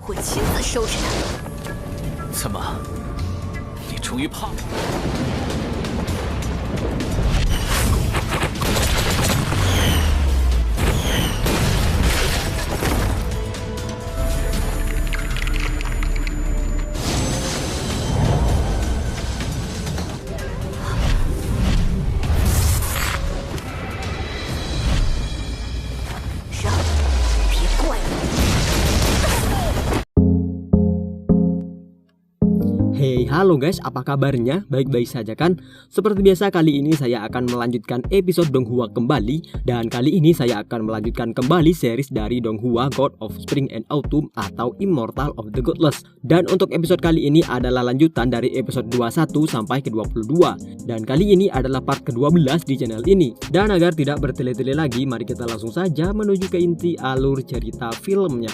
会亲自收拾他。怎么，你终于怕了？让，别怪我。 Hey, halo guys, apa kabarnya? Baik-baik saja kan? Seperti biasa kali ini saya akan melanjutkan episode Donghua kembali. Dan kali ini saya akan melanjutkan kembali series dari Donghua God of Spring and Autumn atau Immortal of the Godless. Dan untuk episode kali ini adalah lanjutan dari episode 21 sampai ke 22. Dan kali ini adalah part ke-12 di channel ini. Dan agar tidak bertele-tele lagi, mari kita langsung saja menuju ke inti alur cerita filmnya.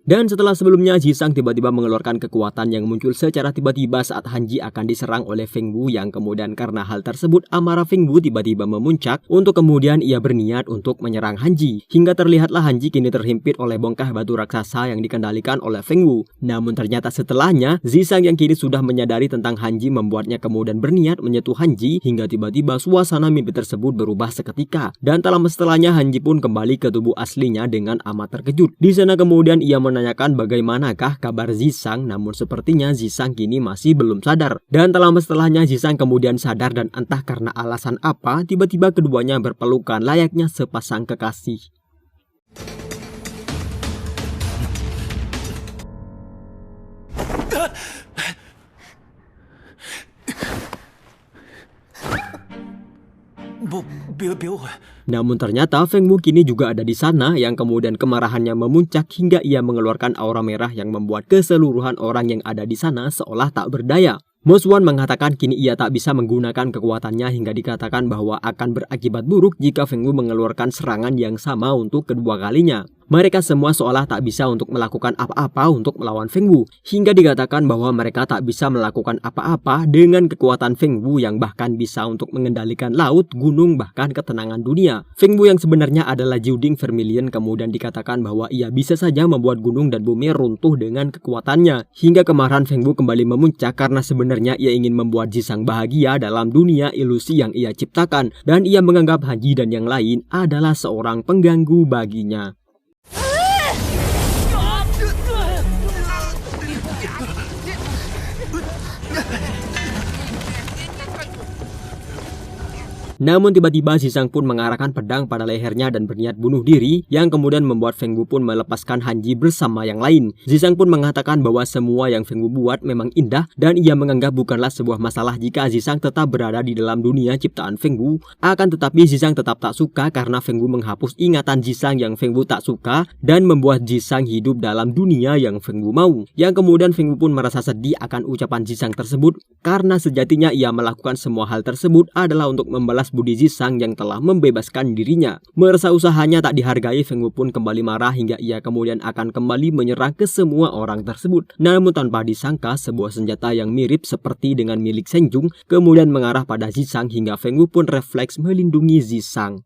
Dan setelah sebelumnya Jisang tiba-tiba mengeluarkan kekuatan yang muncul secara tiba-tiba saat Hanji akan diserang oleh Feng Wu, yang kemudian karena hal tersebut amarah Feng Wu tiba-tiba memuncak untuk kemudian ia berniat untuk menyerang Hanji. Hingga terlihatlah Hanji kini terhimpit oleh bongkah batu raksasa yang dikendalikan oleh Feng Wu. Namun ternyata setelahnya Jisang yang kini sudah menyadari tentang Hanji membuatnya kemudian berniat menyentuh Hanji hingga tiba-tiba suasana mimpi tersebut berubah seketika. Dan tak lama setelahnya Hanji pun kembali ke tubuh aslinya dengan amat terkejut. Di sana kemudian ia menanyakan bagaimanakah kabar Jisang, namun sepertinya Jisang kini masih belum sadar. Dan tak lama setelahnya Jisang kemudian sadar dan entah karena alasan apa tiba-tiba keduanya berpelukan layaknya sepasang kekasih. Namun ternyata Feng Wu kini juga ada di sana, yang kemudian kemarahannya memuncak hingga ia mengeluarkan aura merah yang membuat keseluruhan orang yang ada di sana seolah tak berdaya. Mo Xuan mengatakan kini ia tak bisa menggunakan kekuatannya hingga dikatakan bahwa akan berakibat buruk jika Feng Wu mengeluarkan serangan yang sama untuk kedua kalinya. Mereka semua seolah tak bisa untuk melakukan apa-apa untuk melawan Feng Wu, hingga dikatakan bahwa mereka tak bisa melakukan apa-apa dengan kekuatan Feng Wu yang bahkan bisa untuk mengendalikan laut, gunung, bahkan ketenangan dunia. Feng Wu yang sebenarnya adalah Jiuding Vermilion kemudian dikatakan bahwa ia bisa saja membuat gunung dan bumi runtuh dengan kekuatannya, hingga kemarahan Feng Wu kembali memuncak karena sebenarnya ia ingin membuat Jisang bahagia dalam dunia ilusi yang ia ciptakan, dan ia menganggap Hanji dan yang lain adalah seorang pengganggu baginya. Namun tiba-tiba Jisang pun mengarahkan pedang pada lehernya dan berniat bunuh diri, yang kemudian membuat Feng Wu pun melepaskan Hanji bersama yang lain. Jisang pun mengatakan bahwa semua yang Feng Wu buat memang indah dan ia menganggap bukanlah sebuah masalah jika Jisang tetap berada di dalam dunia ciptaan Feng Wu. Akan tetapi Jisang tetap tak suka karena Feng Wu menghapus ingatan Jisang yang Feng Wu tak suka dan membuat Jisang hidup dalam dunia yang Feng Wu mau. Yang kemudian Feng Wu pun merasa sedih akan ucapan Jisang tersebut karena sejatinya ia melakukan semua hal tersebut adalah untuk membalas budi Jisang yang telah membebaskan dirinya. Merasa usahanya tak dihargai, Feng Wu pun kembali marah hingga ia kemudian akan kembali menyerang ke semua orang tersebut. Namun tanpa disangka sebuah senjata yang mirip seperti dengan milik Senjung kemudian mengarah pada Jisang hingga Feng Wu pun refleks melindungi Jisang.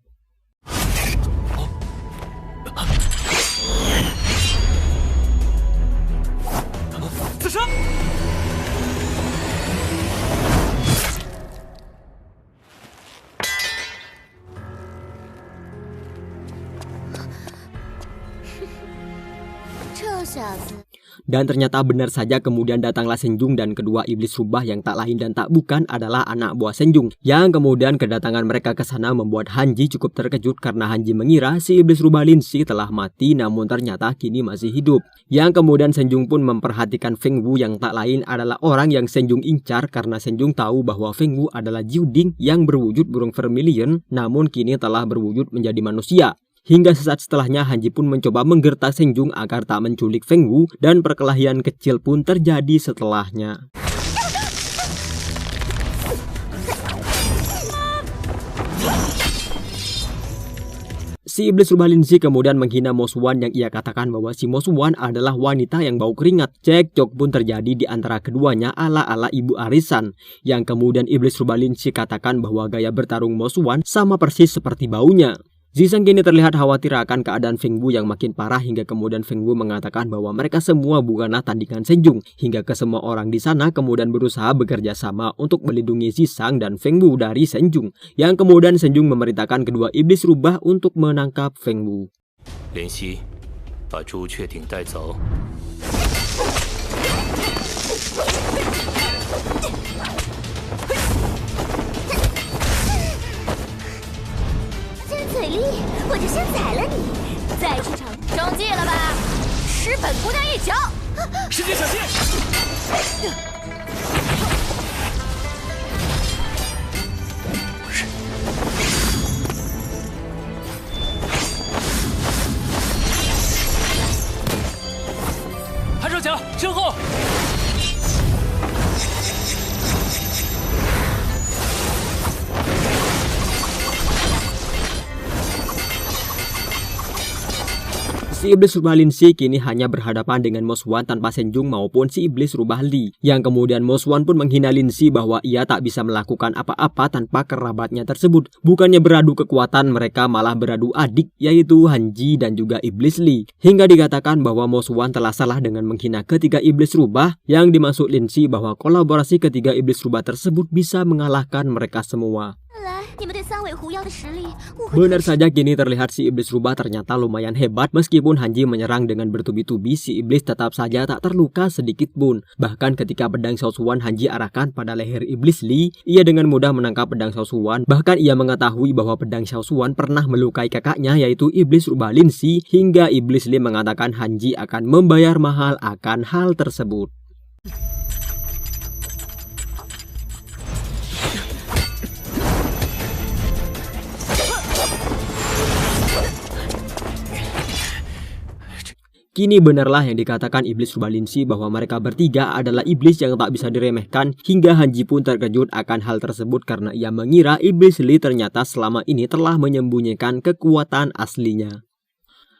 Dan ternyata benar saja kemudian datanglah Senjung dan kedua iblis rubah yang tak lain dan tak bukan adalah anak buah Senjung. Yang kemudian kedatangan mereka ke sana membuat Hanji cukup terkejut karena Hanji mengira si iblis rubah Linzi telah mati, namun ternyata kini masih hidup. Yang kemudian Senjung pun memperhatikan Feng Wu yang tak lain adalah orang yang Senjung incar karena Senjung tahu bahwa Feng Wu adalah Jiuding yang berwujud burung vermilion namun kini telah berwujud menjadi manusia. Hingga sesaat setelahnya Hanji pun mencoba menggertak Senjung agar tak menculik Feng Wu dan perkelahian kecil pun terjadi setelahnya. Si iblis rubah Linzi kemudian menghina Mo Xuan yang ia katakan bahwa si Mo Xuan adalah wanita yang bau keringat. Cekcok pun terjadi di antara keduanya ala-ala ibu arisan. Yang kemudian iblis rubah Linzi katakan bahwa gaya bertarung Mo Xuan sama persis seperti baunya. Zisang kini terlihat khawatir akan keadaan Feng Wu yang makin parah hingga kemudian Feng Wu mengatakan bahwa mereka semua bukanlah tandingan Shen Zhong. Hingga ke semua orang di sana kemudian berusaha bekerja sama untuk melindungi Zisang dan Feng Wu dari Shen Zhong. Yang kemudian Shen Zhong memerintahkan kedua iblis rubah untuk menangkap Feng Wu. 莲溪，把朱雀鼎带走。 真嘴利，我就先宰了你，再出场中计了吧？失本姑娘一脚！师姐小心！ 韩少强，身后！ Si iblis rubah Lin Si kini hanya berhadapan dengan Mo Xuan tanpa Shen Zhong maupun si iblis rubah Li. Yang kemudian Mo Xuan pun menghina Lin Si bahwa ia tak bisa melakukan apa-apa tanpa kerabatnya tersebut. Bukannya beradu kekuatan, mereka malah beradu adik, yaitu Han Ji dan juga iblis Li. Hingga dikatakan bahwa Mo Xuan telah salah dengan menghina ketiga iblis rubah, yang dimaksud Lin Si bahwa kolaborasi ketiga iblis rubah tersebut bisa mengalahkan mereka semua. 看来你们对三尾狐妖的实力误会。 Benar saja kini terlihat si iblis rubah ternyata lumayan hebat. Meskipun Han Ji menyerang dengan bertubi-tubi, si iblis tetap saja tak terluka sedikit pun. Bahkan ketika pedang Xiao Xuan Han Ji arahkan pada leher iblis Li, ia dengan mudah menangkap pedang Xiao Xuan. Bahkan ia mengetahui bahwa pedang Xiao Xuan pernah melukai kakaknya, yaitu iblis rubah Lin Si, hingga iblis Li mengatakan Han Ji akan membayar mahal akan hal tersebut. Kini benarlah yang dikatakan iblis rubah Lin Si bahwa mereka bertiga adalah iblis yang tak bisa diremehkan, hingga Han Ji pun terkejut akan hal tersebut karena ia mengira iblis Li ternyata selama ini telah menyembunyikan kekuatan aslinya.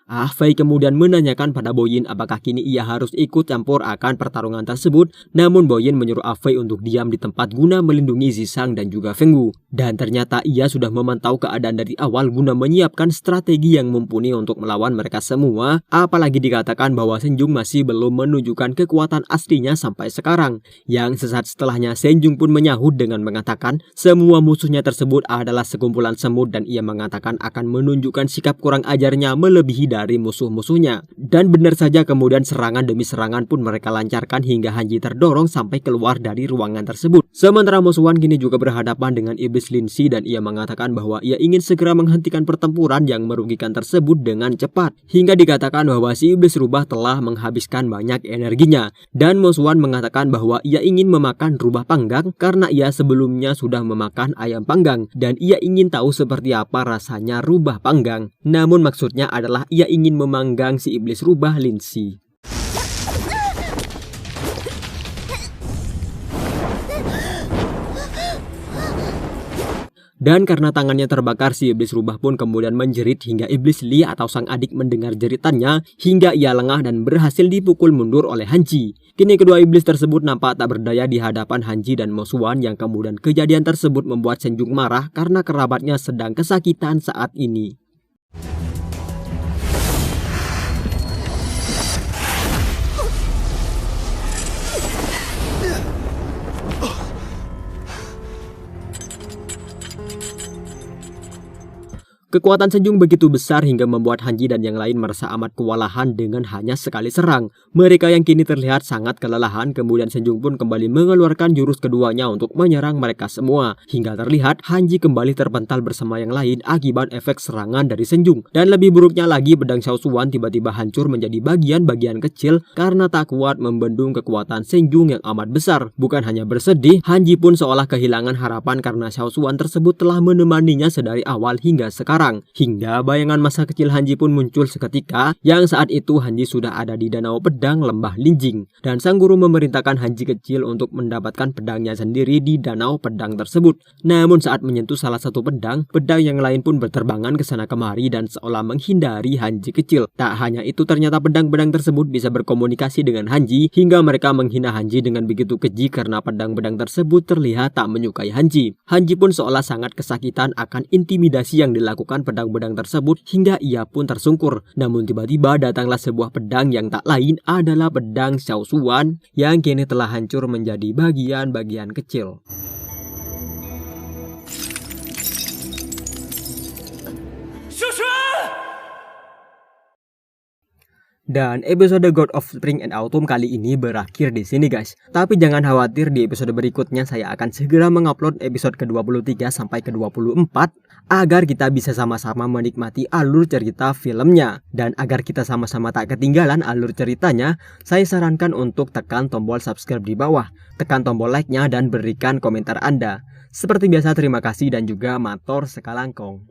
Ah Fei kemudian menanyakan pada Bo Yin apakah kini ia harus ikut campur akan pertarungan tersebut, namun Bo Yin menyuruh Ah Fei untuk diam di tempat guna melindungi Zisang dan juga Feng Wu. Dan ternyata ia sudah memantau keadaan dari awal guna menyiapkan strategi yang mumpuni untuk melawan mereka semua, apalagi dikatakan bahwa Shen Zhong masih belum menunjukkan kekuatan aslinya sampai sekarang. Yang sesaat setelahnya Shen Zhong pun menyahut dengan mengatakan semua musuhnya tersebut adalah sekumpulan semut dan ia mengatakan akan menunjukkan sikap kurang ajarnya melebihi dari musuh-musuhnya. Dan benar saja kemudian serangan demi serangan pun mereka lancarkan hingga Han Ji terdorong sampai keluar dari ruangan tersebut. Sementara Mo Xuan kini juga berhadapan dengan iblis Lin Si dan ia mengatakan bahwa ia ingin segera menghentikan pertempuran yang merugikan tersebut dengan cepat. Hingga dikatakan bahwa si iblis rubah telah menghabiskan banyak energinya. Dan Mo Xuan mengatakan bahwa ia ingin memakan rubah panggang karena ia sebelumnya sudah memakan ayam panggang dan ia ingin tahu seperti apa rasanya rubah panggang. Namun maksudnya adalah ia ingin memanggang si iblis rubah Lin Si. Dan karena tangannya terbakar, si iblis rubah pun kemudian menjerit hingga iblis Li atau sang adik mendengar jeritannya hingga ia lengah dan berhasil dipukul mundur oleh Han Ji. Kini kedua iblis tersebut nampak tak berdaya di hadapan Han Ji dan Mo Xuan yang kemudian kejadian tersebut membuat Shen Zhong marah karena kerabatnya sedang kesakitan saat ini. Kekuatan Shen Zhong begitu besar hingga membuat Han Ji dan yang lain merasa amat kewalahan dengan hanya sekali serang. Mereka yang kini terlihat sangat kelelahan, kemudian Shen Zhong pun kembali mengeluarkan jurus keduanya untuk menyerang mereka semua. Hingga terlihat Han Ji kembali terpental bersama yang lain akibat efek serangan dari Shen Zhong. Dan lebih buruknya lagi, pedang Xiao Xuan tiba-tiba hancur menjadi bagian-bagian kecil karena tak kuat membendung kekuatan Shen Zhong yang amat besar. Bukan hanya bersedih, Han Ji pun seolah kehilangan harapan karena Xiao Xuan tersebut telah menemaninya sedari awal hingga sekarang. Hingga bayangan masa kecil Han Ji pun muncul seketika, yang saat itu Han Ji sudah ada di danau pedang lembah Linjing. Dan sang guru memerintahkan Han Ji kecil untuk mendapatkan pedangnya sendiri di danau pedang tersebut. Namun saat menyentuh salah satu pedang yang lain pun berterbangan ke sana kemari dan seolah menghindari Han Ji kecil. Tak hanya itu, ternyata pedang-pedang tersebut bisa berkomunikasi dengan Han Ji hingga mereka menghina Han Ji dengan begitu keji karena pedang-pedang tersebut terlihat tak menyukai Han Ji. Han Ji pun seolah sangat kesakitan akan intimidasi yang dilakukan menjauhkan pedang-pedang tersebut hingga ia pun tersungkur. Namun tiba-tiba datanglah sebuah pedang yang tak lain adalah pedang Xiao Zuan yang kini telah hancur menjadi bagian-bagian kecil. Dan episode God of Spring and Autumn kali ini berakhir di sini guys. Tapi jangan khawatir, di episode berikutnya saya akan segera mengupload episode ke-23 sampai ke-24 agar kita bisa sama-sama menikmati alur cerita filmnya. Dan agar kita sama-sama tak ketinggalan alur ceritanya, saya sarankan untuk tekan tombol subscribe di bawah, tekan tombol like-nya dan berikan komentar Anda. Seperti biasa, terima kasih dan juga matur sekalangkong.